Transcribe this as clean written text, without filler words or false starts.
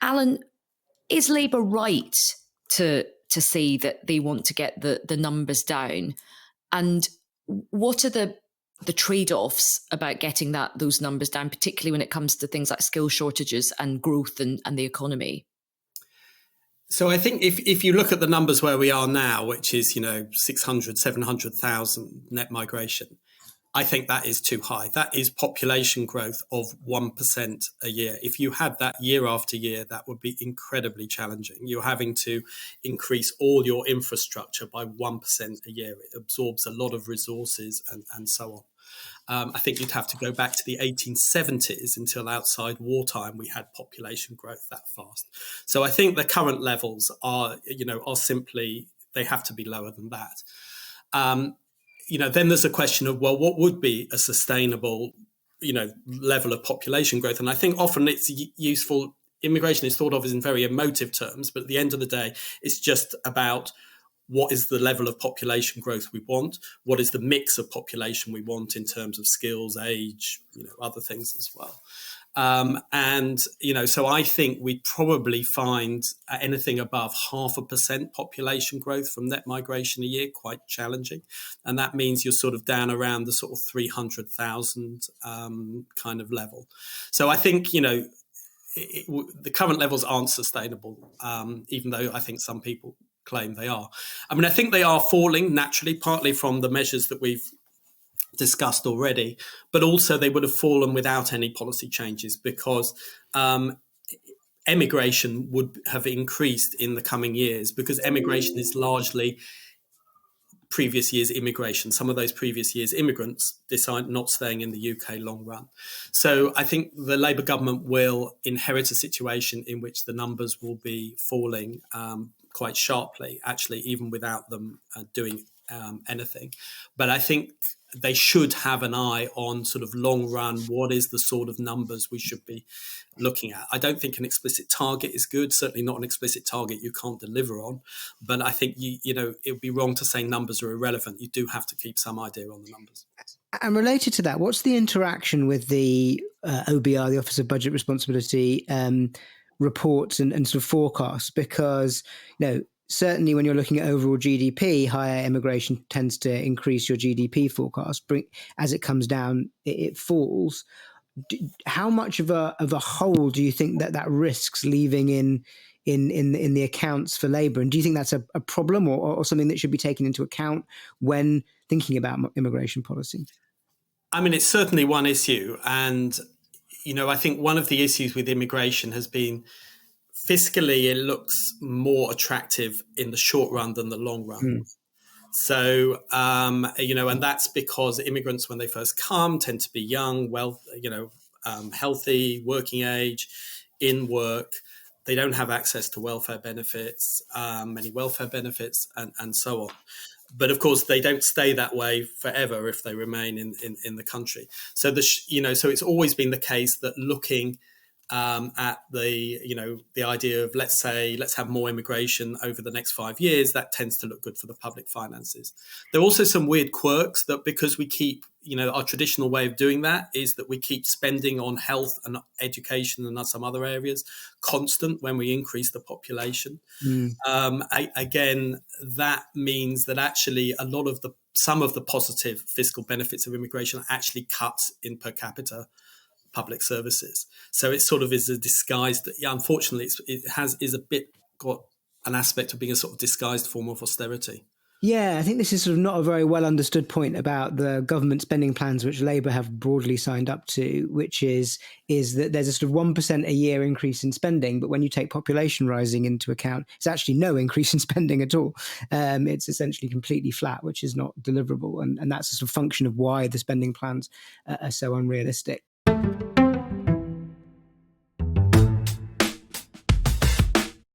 Alan, is Labour right to say that they want to get the numbers down? And what are the trade-offs about getting those numbers down, particularly when it comes to things like skill shortages and growth and the economy? So I think if you look at the numbers where we are now, which is, 600, 700,000 net migration, I think that is too high. That is population growth of 1% a year. If you had that year after year, that would be incredibly challenging. You're having to increase all your infrastructure by 1% a year. It absorbs a lot of resources and so on. I think you'd have to go back to the 1870s until outside wartime we had population growth that fast. So I think the current levels are simply, they have to be lower than that. Then there's a question of, well, what would be a sustainable, level of population growth? And I think often it's useful. Immigration is thought of as in very emotive terms, but at the end of the day, it's just about what is the level of population growth we want? What is the mix of population we want in terms of skills, age, other things as well? So I think we'd probably find anything above 0.5% population growth from net migration a year quite challenging. And that means you're sort of down around the sort of 300,000 kind of level. So I think, the current levels aren't sustainable, even though I think some people claim they are. I mean, I think they are falling naturally, partly from the measures that we've discussed already, but also they would have fallen without any policy changes because emigration would have increased in the coming years because emigration is largely previous years' immigration. Some of those previous years' immigrants decide not staying in the UK long run. So I think the Labour government will inherit a situation in which the numbers will be falling quite sharply, actually, even without them doing anything. But I think they should have an eye on sort of long run, what is the sort of numbers we should be looking at. I don't think an explicit target is good, certainly not an explicit target you can't deliver on. But I think, it would be wrong to say numbers are irrelevant. You do have to keep some idea on the numbers. And related to that, what's the interaction with the OBR, the Office of Budget Responsibility, reports and sort of forecasts? Because, certainly when you're looking at overall GDP, higher immigration tends to increase your GDP forecast. As it comes down, it falls. How much of a hole do you think that risks leaving in the accounts for Labour? And do you think that's a problem or something that should be taken into account when thinking about immigration policy? I mean, it's certainly one issue. And, I think one of the issues with immigration has been fiscally, it looks more attractive in the short run than the long run. So, and that's because immigrants, when they first come, tend to be young, healthy, working age, in work. They don't have access to welfare benefits, many welfare benefits, and so on. But of course, they don't stay that way forever if they remain in the country. So so it's always been the case that looking at the idea of let's have more immigration over the next 5 years, that tends to look good for the public finances. There are also some weird quirks that because we keep, our traditional way of doing that is that we keep spending on health and education and some other areas constant when we increase the population. Again, that means that actually some of the positive fiscal benefits of immigration are actually cuts in per capita public services. So it sort of is a disguised, unfortunately, is a bit got an aspect of being a sort of disguised form of austerity. Yeah, I think this is sort of not a very well understood point about the government spending plans, which Labour have broadly signed up to, which is that there's a sort of 1% a year increase in spending. But when you take population rising into account, it's actually no increase in spending at all. It's essentially completely flat, which is not deliverable. And that's a sort of function of why the spending plans are so unrealistic.